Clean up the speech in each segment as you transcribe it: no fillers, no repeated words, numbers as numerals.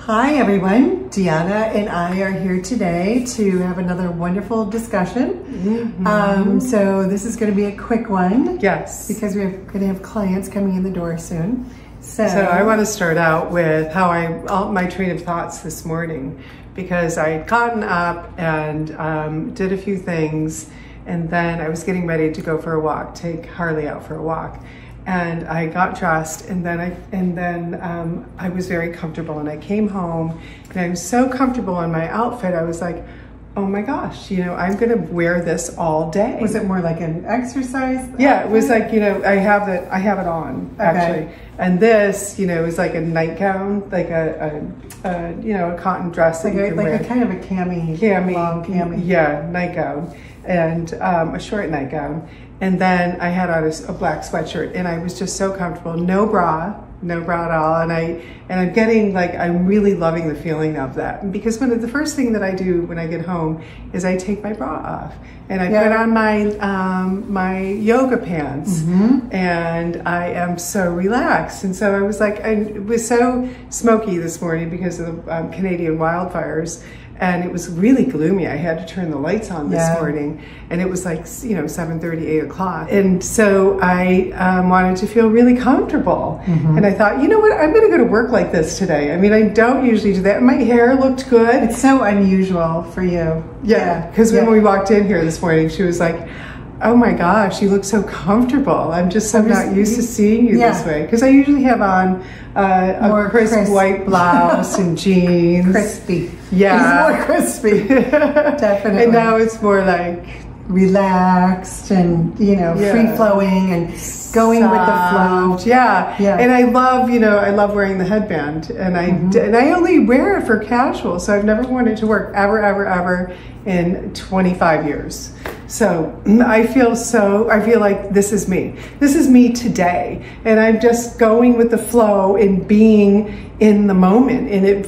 Hi everyone, Deanna and I are here today to have another wonderful discussion. So this is going to be a quick one. Yes. Because we're going to have clients coming in the door soon. So I want to start out with how my train of thoughts this morning, because I had gotten up and did a few things, and then I was getting ready to go for a walk, take Harley out for a walk. And I got dressed, and then I was very comfortable, and I came home and I was so comfortable in my outfit. I was like, oh my gosh, I'm gonna wear this all day. Was it more like an exercise? Yeah, it was like, I have it on actually. And this, is like a nightgown, like a cotton dress that you can wear. Like a kind of a cami, long cami. Yeah, nightgown, and a short nightgown. And then I had on a black sweatshirt, and I was just so comfortable. No bra at all. And I'm really loving the feeling of that, because the first thing that I do when I get home is I take my bra off and I put on my yoga pants, and I am so relaxed. And so I was like, it was so smoky this morning because of the Canadian wildfires. And it was really gloomy. I had to turn the lights on this morning, and it was like 7:30, 8 o'clock. And so I wanted to feel really comfortable. And I thought, you know what, I'm gonna go to work like this today. I mean, I don't usually do that. My hair looked good. It's so unusual for you. Yeah, because when we walked in here this morning, she was like, oh my gosh, you look so comfortable. I'm just not used to seeing you this way. Because I usually have on a crisp white blouse and jeans. Crispy. Yeah. It's more crispy. Definitely. And now it's more like relaxed and, free-flowing and going with the flow. Yeah. And I love wearing the headband. And I only wear it for casual. So I've never worn it to work ever in 25 years. So I feel like this is me. This is me today. And I'm just going with the flow and being in the moment. And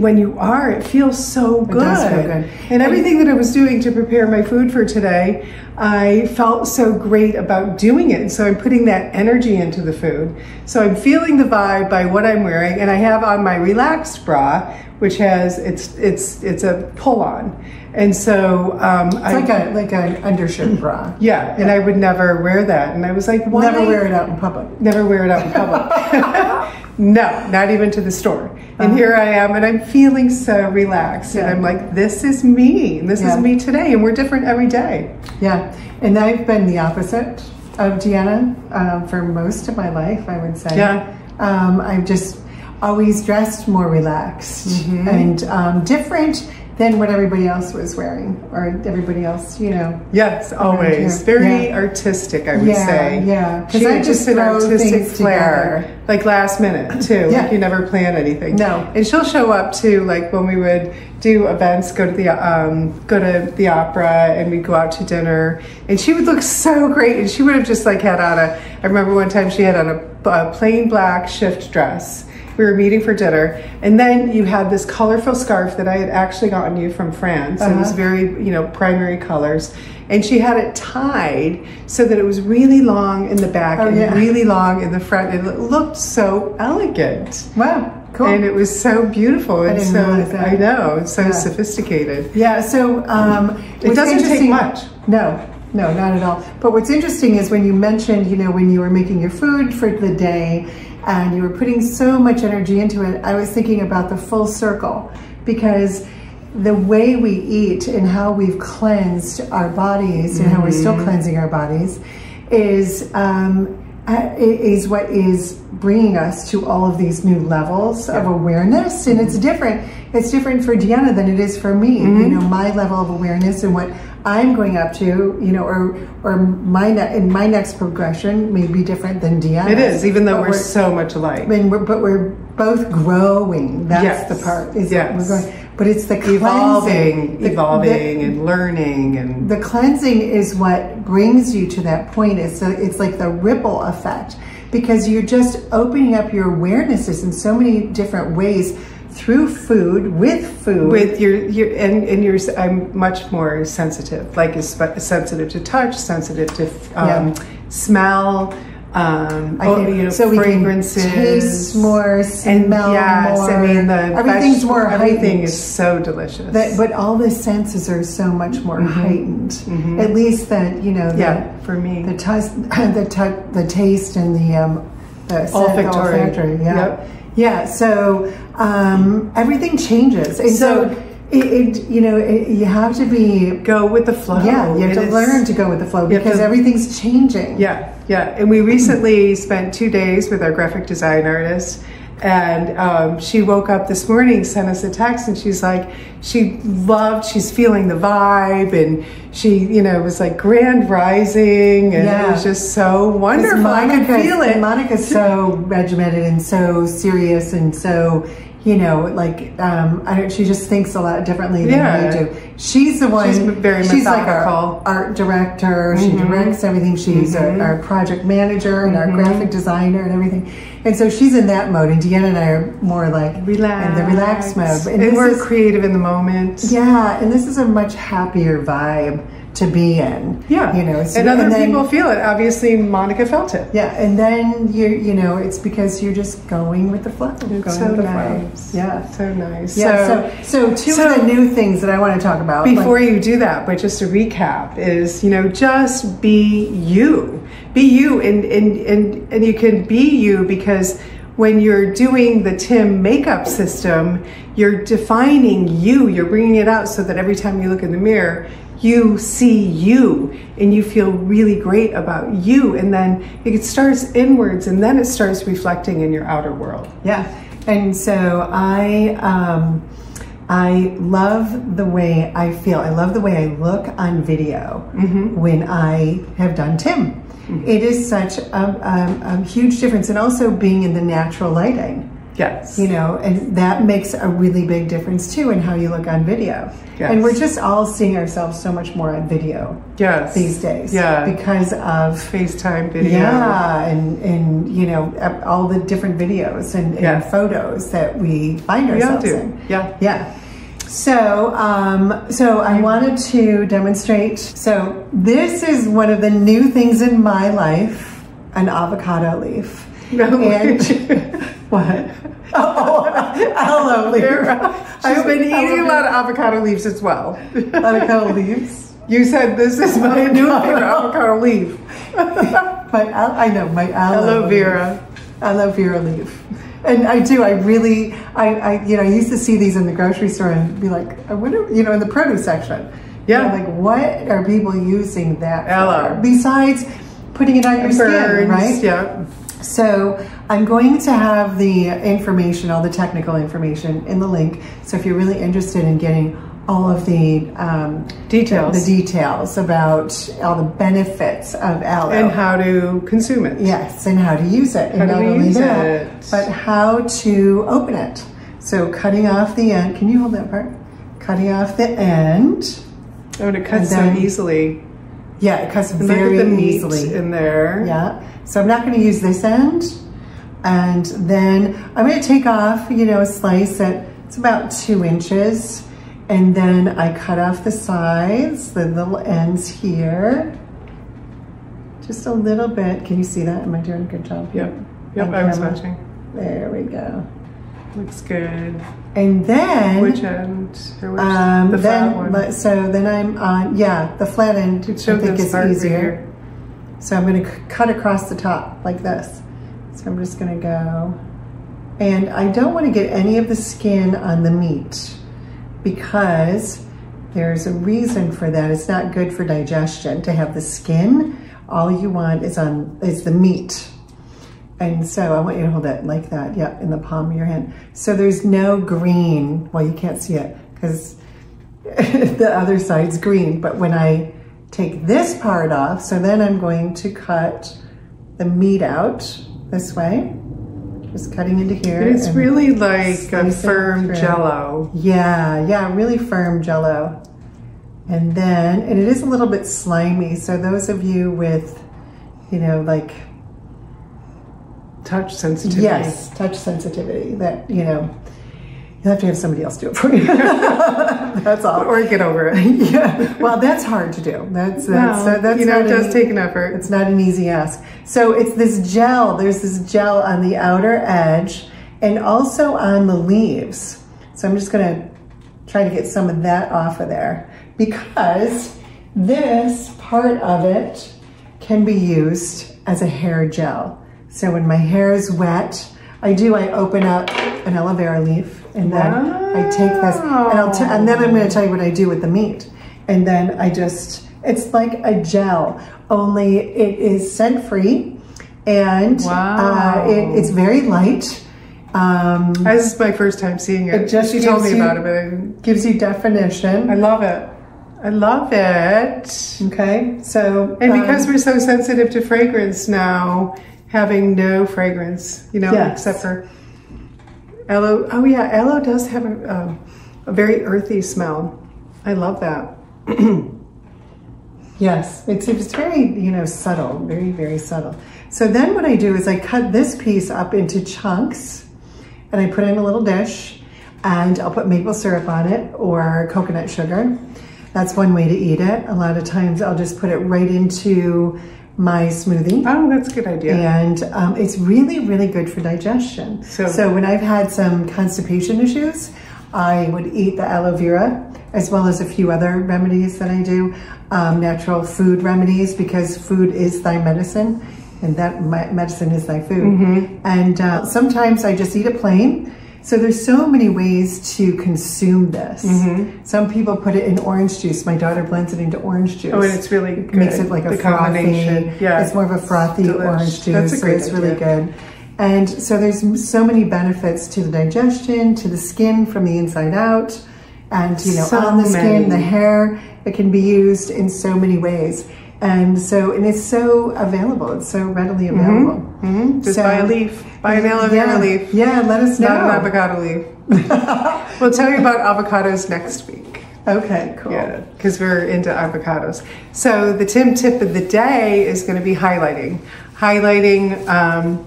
when you are, it feels so good. It does feel good. And everything that I was doing to prepare my food for today, I felt so great about doing it. So I'm putting that energy into the food. So I'm feeling the vibe by what I'm wearing. And I have on my relaxed bra, which has, it's a pull-on. And so it's like an undershirt bra. Yeah, and I would never wear that. And I was like, why? Never wear it out in public. Never wear it out in public. No, not even to the store. And here I am, and I'm feeling so relaxed. And I'm like, this is me. This is me today. And we're different every day. Yeah. And I've been the opposite of Deanna for most of my life, I would say. Yeah. I've just always dressed more relaxed and different than what everybody else was wearing, or everybody else, Yes, always. Very artistic, I would say. Yeah, because I just an artistic flair. Like last minute, too. Like you never plan anything. No. And she'll show up, too, like when we would do events, go to the opera, and we'd go out to dinner. And she would look so great. And she would have just had on I remember one time she had on a plain black shift dress. We were meeting for dinner, and then you had this colorful scarf that I had actually gotten you from France. It was very, primary colors, and she had it tied so that it was really long in the back and really long in the front. And it looked so elegant. Wow, cool. And it was so beautiful, and I know, it's so sophisticated. Yeah, so it doesn't take much. No, not at all. But what's interesting is when you mentioned, when you were making your food for the day, and you were putting so much energy into it, I was thinking about the full circle, because the way we eat and how we've cleansed our bodies and how we're still cleansing our bodies is what is bringing us to all of these new levels of awareness. And it's different. It's different for Deanna than it is for me. My level of awareness and what I'm going up to, or my next progression may be different than Deanna's. It is, even though we're so much alike. But we're both growing. That's the part. We're going. But it's the cleansing, evolving, and learning, and the cleansing is what brings you to that point. It's like the ripple effect, because you're just opening up your awarenesses in so many different ways. Through food, with I'm much more sensitive, sensitive to touch, sensitive to smell, So we fragrances, can taste more, smell more. I mean, everything's more heightened. Everything is so delicious. But all the senses are so much more heightened. At least that, you know, for me, the taste and the olfactory. Yeah. So everything changes, and so. You have to go with the flow. Yeah, you have to learn to go with the flow because everything's changing. Yeah. And we recently spent 2 days with our graphic design artist, and she woke up this morning, sent us a text, and she's like, she's feeling the vibe, and she, was like grand rising, and it was just so wonderful. I could feel it. Monica's so regimented and so serious and so. She just thinks a lot differently than we do. She's the one. She's like our art director. She directs everything. She's our project manager and our graphic designer and everything. And so she's in that mode. And Deanna and I are more like in the relaxed mode. And we're creative in the moment. Yeah, and this is a much happier vibe to be in. Yeah, and other people feel it. Obviously, Monica felt it. Yeah, and then it's because you're just going with the flow. It's so nice. Yeah, so nice. Yeah. So two of the new things that I want to talk about before you do that, but just to recap, is just be you. Be you, and you can be you because when you're doing the Tim makeup system, you're defining you. You're bringing it out so that every time you look in the mirror, you see you and you feel really great about you, and then it starts inwards and then it starts reflecting in your outer world. Yeah, and so I love the way I feel. I love the way I look on video when I have done Tim. It is such a huge difference, and also being in the natural lighting. Yes. And that makes a really big difference too in how you look on video. Yes. And we're just all seeing ourselves so much more on video these days. Yeah. Because of FaceTime video. Yeah, and all the different videos and photos that we find ourselves in. Yeah. So I wanted to demonstrate. So this is one of the new things in my life, an avocado leaf. What? Aloe Vera. She's been eating a lot of avocado leaves as well. Avocado leaves? You said this is my new favorite avocado leaf. My Aloe Vera. Aloe Vera leaf. And I used to see these in the grocery store and be like, I wonder, in the produce section. Yeah. Like, what are people using that aloe for? Besides putting it on your skin, right? Yeah. So I'm going to have the information, all the technical information in the link. So if you're really interested in getting all of the details about all the benefits of aloe. And how to consume it. Yes, and how to use it. How to use it. But how to open it. So cutting off the end. Can you hold that part? Cutting off the end. Oh, and it cuts so easily. Yeah, it cuts very easily. In there. Yeah. So I'm not going to use this end. And then I'm going to take off, a slice it's about 2 inches. And then I cut off the sides, the little ends here. Just a little bit. Can you see that? Am I doing a good job? Yep, I was watching. There we go. Looks good. And then... Which end? The flat one? So then I'm on, the flat end. I think it's easier. So I'm going to cut across the top like this. So I'm just going to go. And I don't want to get any of the skin on the meat because there's a reason for that. It's not good for digestion to have the skin. All you want is the meat. And so I want you to hold that like that, in the palm of your hand. So there's no green. Well, you can't see it because the other side's green. But when I take this part off, so then I'm going to cut the meat out this way. Just cutting into here. It's really like a firm jello. Yeah, really firm jello. And it is a little bit slimy. So those of you with, like touch sensitivity. Yes, touch sensitivity. That, You'll have to have somebody else do it for you. That's all. Or get over it. Yeah. Well, that's hard to do. That's you know, it does take an effort. It's not an easy ask. So it's this gel. There's this gel on the outer edge and also on the leaves. So I'm just going to try to get some of that off of there because this part of it can be used as a hair gel. So when my hair is wet, I open up an aloe vera leaf and then I take this and then I'm going to tell you what I do with the meat. And then it's like a gel, only it is scent free and it's very light. This is my first time seeing it. She told me about it, but it gives you definition. I love it. I love it. Okay, so and because we're so sensitive to fragrance now, having no fragrance, you know, except for aloe. Oh yeah, aloe does have a very earthy smell. I love that. Yes, it's very, you know, subtle, very, very subtle. So then what I do is I cut this piece up into chunks and I put it in a little dish and I'll put maple syrup on it or coconut sugar. That's one way to eat it. A lot of times I'll just put it right into my smoothie. Oh, that's a good idea. And it's really, really good for digestion. So when I've had some constipation issues, I would eat the aloe vera as well as a few other remedies that I do, natural food remedies, because food is thy medicine and that medicine is thy food. Mm-hmm. And sometimes I just eat it plain. So there's so many ways to consume this. Mm-hmm. Some people put it in orange juice. My daughter blends it into orange juice. Oh, and it's really good. Makes it like a frothy. Yeah, it's more of a frothy orange juice. That's a great idea. Really good. And so there's so many benefits to the digestion, to the skin from the inside out, and you know, on the skin, the hair. It can be used in so many ways. And it's so available. It's so readily available. Mm-hmm. Mm-hmm. Just buy a leaf. Buy an aloe vera leaf. Yeah, let us know. Not an avocado leaf. We'll tell you about avocados next week. Okay, cool. Yeah, because we're into avocados. So the tip of the day is going to be highlighting. Highlighting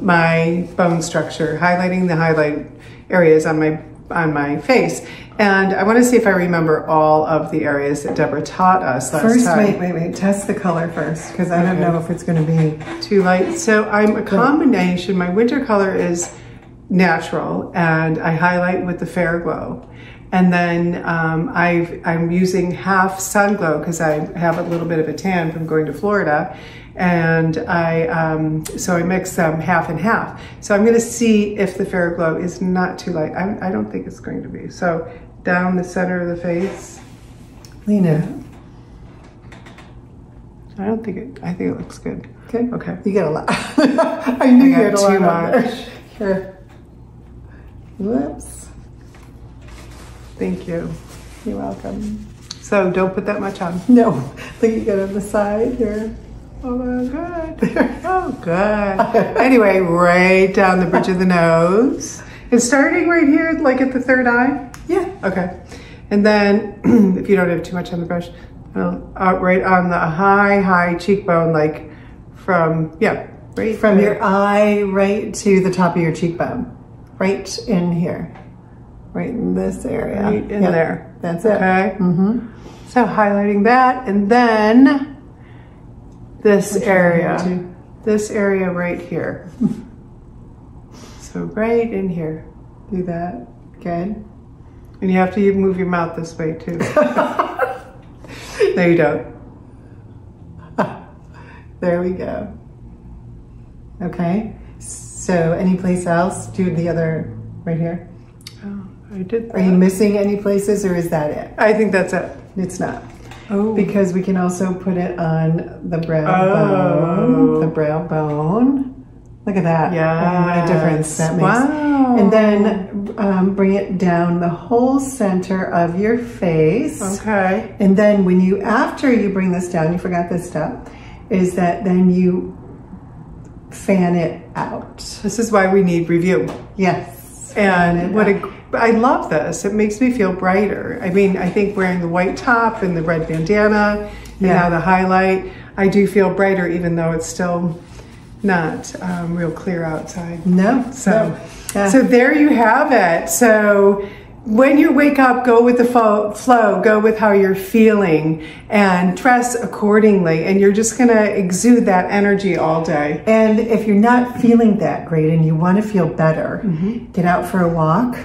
my bone structure. Highlighting the highlight areas on my face. And I want to see if I remember all of the areas that Deborah taught us last time. Wait. Test the color first, because I don't know if it's going to be too light. So I'm a combination. My winter color is natural, and I highlight with the Fair Glow. And then I'm using half Sun Glow because I have a little bit of a tan from going to Florida. And so I mix them half and half. So I'm going to see if the Fair Glow is not too light. I don't think it's going to be. So down the center of the face. Lena. I think it looks good. Good. Okay. You get a lot. I knew you had a lot. Too much. Here. Whoops. Thank you. You're welcome. So don't put that much on. No. Think you get on the side here. Oh, good. Oh, good. Anyway, right down the bridge of the nose. And starting right here, like at the third eye? Yeah. Okay. And then, if you don't have too much on the brush, right on the high cheekbone, like right from your eye right to the top of your cheekbone. Right in here. Right in this area. Right in there. That's it. Okay. Mm-hmm. So highlighting that, and then this area right here. So right in here. Do that. Good. And you have to move your mouth this way too. No, you don't. There we go. Okay. So any place else? Do the other right here. Oh, I did that. Are you missing any places, or is that it? I think that's it. It's not. Oh. Because we can also put it on the brow bone. The brow bone. Look at that. Yeah. What a difference that makes. Wow. And then bring it down the whole center of your face. Okay. And then after you bring this down, you forgot this step, is that then you fan it out. This is why we need review. Yes. And I love this. It makes me feel brighter. I mean, I think wearing the white top and the red bandana and now the highlight, I do feel brighter even though it's still not real clear outside. No. So there you have it. So when you wake up, go with the flow, go with how you're feeling, and dress accordingly. And you're just gonna exude that energy all day. And if you're not feeling that great and you wanna feel better, get out for a walk,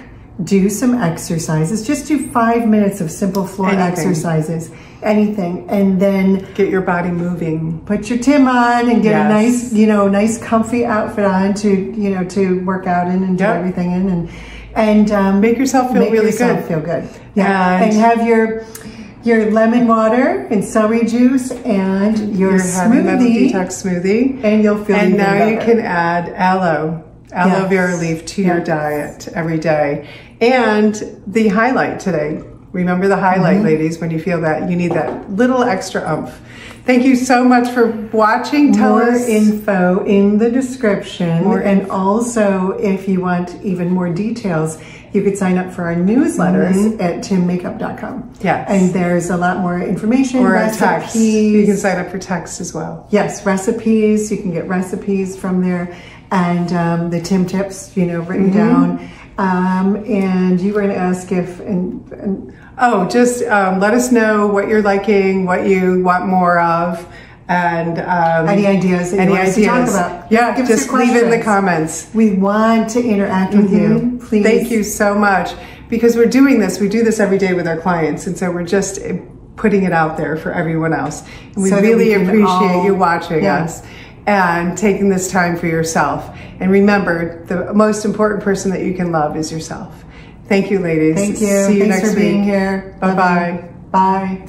do some exercises. Just do 5 minutes of simple floor exercises, anything. And then get your body moving. Put your Tim on and get a nice, nice comfy outfit on to, to work out in and do everything in. And make yourself feel really good. Feel good. Yeah. And have your lemon water and celery juice and your smoothie. Detox smoothie. And you'll feel even better. And now you can add aloe vera leaf to your diet every day. And the highlight today. Remember the highlight, ladies, when you feel that you need that little extra oomph. Thank you so much for watching. Tell us more info in the description. And also, if you want even more details, you could sign up for our newsletters at timmakeup.com. Yes. And there's a lot more information. Or a text. You can sign up for text as well. Yes, recipes. You can get recipes from there. And the Tim tips, written down. And you were going to ask if... just let us know what you're liking, what you want more of, and any ideas that you want us to talk about. Yeah, just leave it in the comments. We want to interact with you. Please. Thank you so much, because we're doing this. We do this every day with our clients, and so we're just putting it out there for everyone else. And we really appreciate you watching us and taking this time for yourself. And remember, the most important person that you can love is yourself. Thank you, ladies. Thank you. See you Thanks next for week. being here. Bye-bye. Bye.